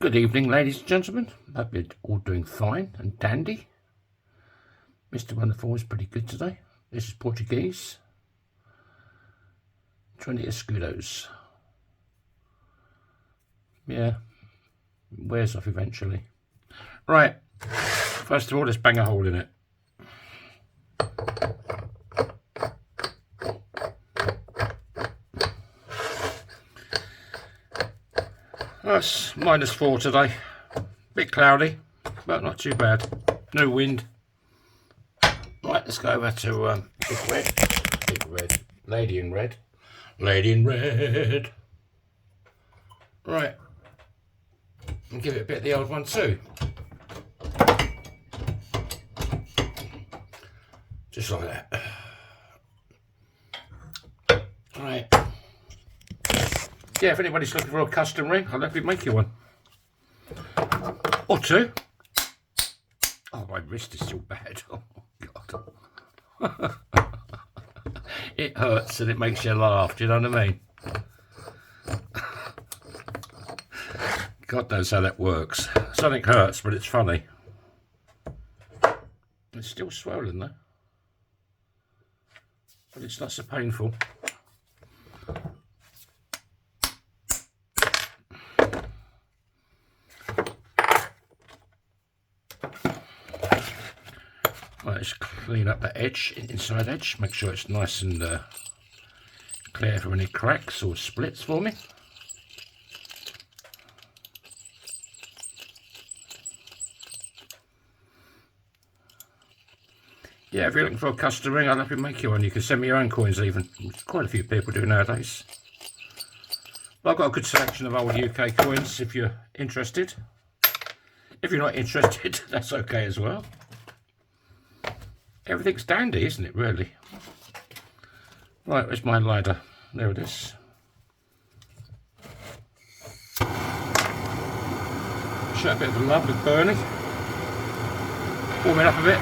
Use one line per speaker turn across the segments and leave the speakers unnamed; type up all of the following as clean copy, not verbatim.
Good evening, ladies and gentlemen. Hope you're all doing fine and dandy. Mr. Wonderful is pretty good today. This is Portuguese. 20 Escudos. Yeah, it wears off eventually. Right, first of all, let's bang a hole in it. That's -4 today. Bit cloudy, but not too bad. No wind. Right, let's go over to Big Red, Lady in Red. Right, and give it a bit of the old one too. Just like that. Right. Yeah, if anybody's looking for a custom ring, I'll definitely make you one. Or two. Oh, my wrist is still bad. Oh, God. It hurts and it makes you laugh, do you know what I mean? God knows how that works. Something hurts, but it's funny. It's still swollen though. But it's not so painful. Right, let's clean up the edge, inside edge, make sure it's nice and clear from any cracks or splits for me. Yeah, if you're looking for a custom ring, I'll happily make you one. You can send me your own coins even. Quite a few people do nowadays. But I've got a good selection of old UK coins if you're interested. If you're not interested, that's okay as well. Everything's dandy, isn't it, really? Right, where's my lighter? There it is. Show a bit of love with burning. Warm it up a bit.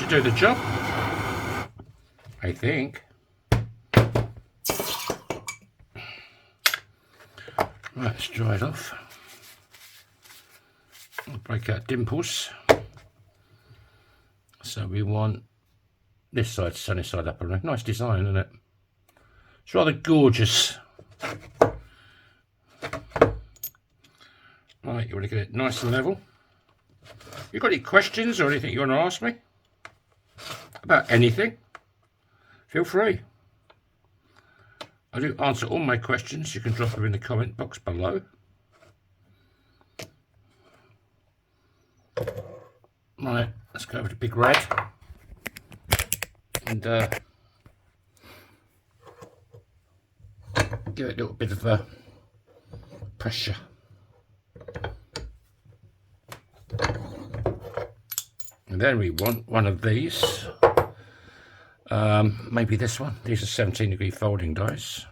Do the job, I think. Right, let's dry it off. I'll break out dimples. So we want this side, sunny side up. Nice design, isn't it? It's rather gorgeous. Right, you want to get it nice and level. You got any questions or anything you want to ask me about anything? Feel free. I do answer all my questions. You can drop them in the comment box below. Right, let's go over to Big Red and give it a little bit of pressure. And then we want one of these. Maybe this one. These are 17-degree folding dies.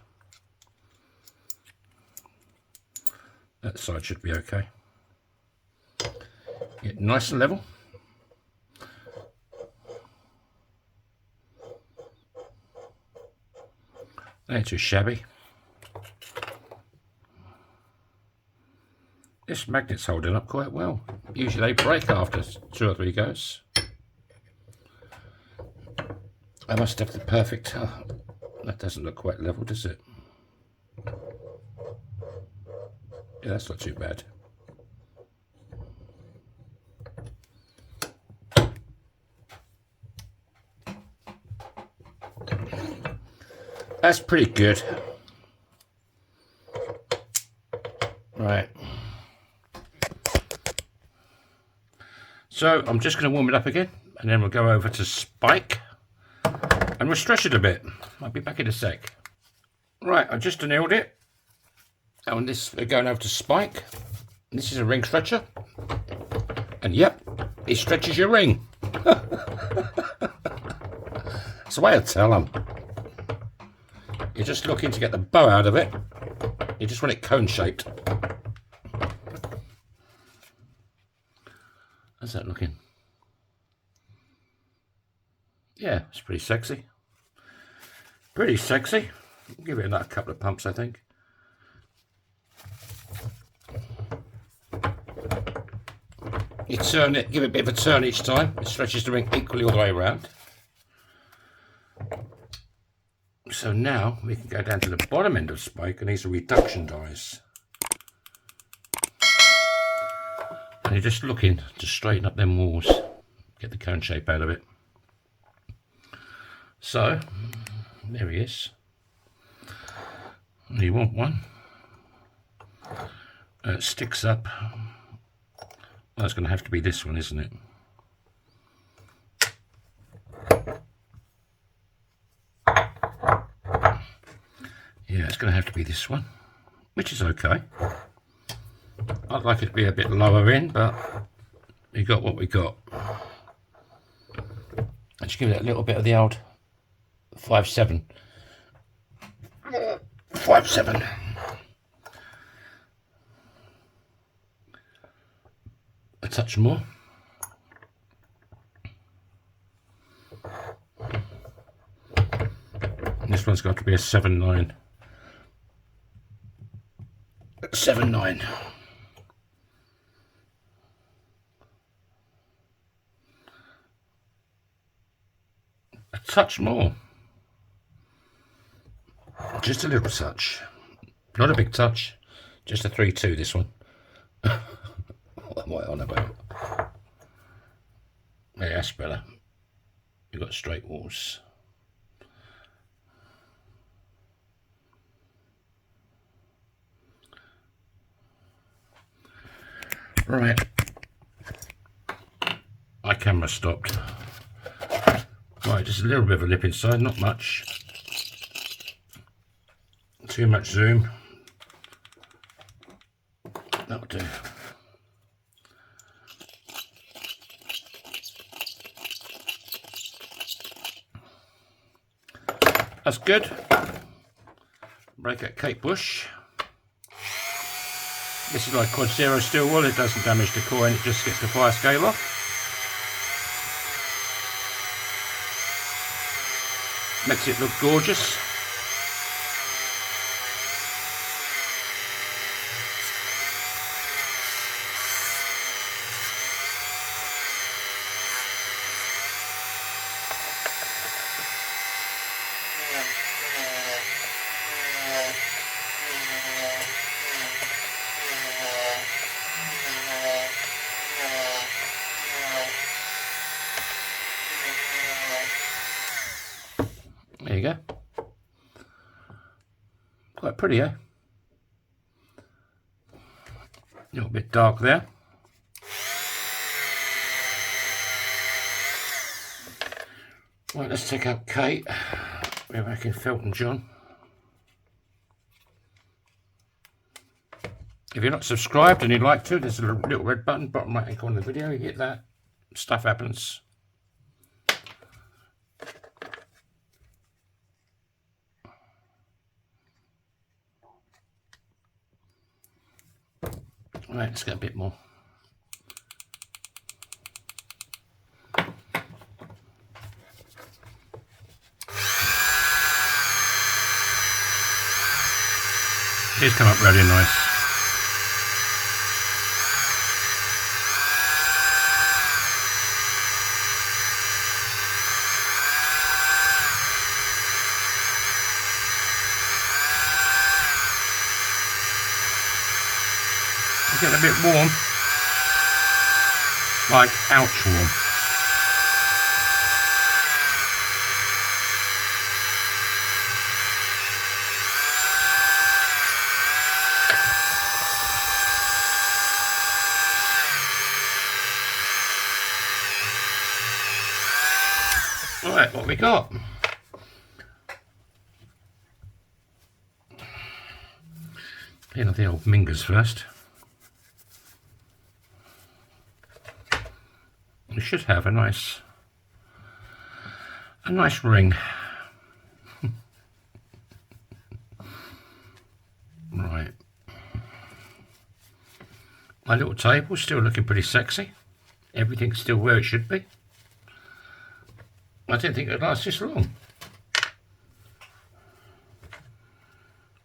That side should be okay. Get nice and level. That ain't too shabby. This magnet's holding up quite well. Usually they break after 2 or 3 goes. I must have the perfect... Oh, that doesn't look quite level, does it? Yeah, that's not too bad. That's pretty good. Right. So I'm just going to warm it up again, and then we'll go over to spike. And we'll stretch it a bit. I'll be back in a sec. Right, I just annealed it. And this, we're going over to spike. This is a ring stretcher. And yep, it stretches your ring. That's the way I tell them. You're just looking to get the bow out of it. You just want it cone shaped. How's that looking? Yeah, it's pretty sexy. Pretty sexy. I'll give it another couple of pumps, I think. You turn it, give it a bit of a turn each time. It stretches the ring equally all the way around. So now we can go down to the bottom end of spike, and these are reduction dies. And you're just looking to straighten up them walls, get the cone shape out of it. So, there he is. And you want one. It sticks up. Well, that's going to have to be this one, isn't it? Yeah, it's going to have to be this one, which is okay. I'd like it to be a bit lower in, but we got what we got. I just give it a little bit of the old 5/7. 5/7. A touch more. And this one's got to be a 7/9. 7/9. A touch more. Just a little touch. Not a big touch. Just a 3/2 this one. What am I on about? Yeah, that's better. You've got straight walls. Right. My camera stopped. Right, just a little bit of a lip inside, not much. Too much zoom. That'll do. That's good. Break that Cape bush. This is like Quad Zero steel wool. It doesn't damage the coin, it just gets the fire scale off. Makes it look gorgeous. There you go. Quite pretty, eh? A little bit dark there. Right, let's take out Kate. We're back in Felton John. If you're not subscribed and you'd like to, there's a little red button, bottom right hand corner of the video. You hit that, stuff happens. Right, let's get a bit more. These come up really nice. Get a bit warm, like ouch warm. Right, what we got? Clean up the old mingers first. You should have a nice ring. My little table's still looking pretty sexy. Everything's still where it should be. I didn't think it'd last this long.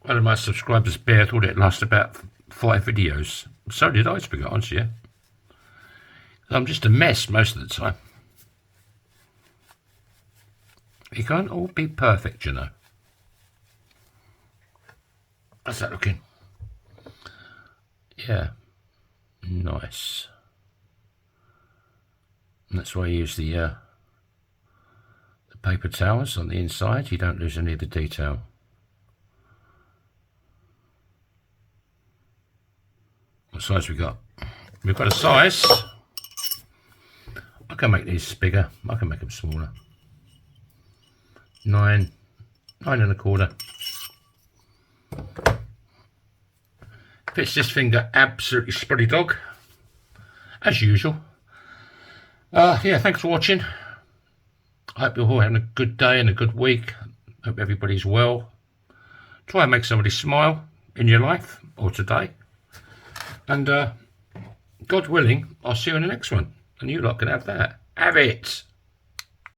One of my subscribers, Bear, thought it'd last about 5 videos. So did I, to be honest, yeah. I'm just a mess most of the time. You can't all be perfect, you know. How's that looking? Yeah, nice. And that's why I use the paper towels on the inside. You don't lose any of the detail. What size we got? We've got a size. I can make these bigger. I can make them smaller. 9 1/4. Fits this finger absolutely spuddy dog, as usual. Yeah, thanks for watching. I hope you're all having a good day and a good week. Hope everybody's well. Try and make somebody smile in your life or today. And God willing, I'll see you in the next one. And you lot can have that. Have it!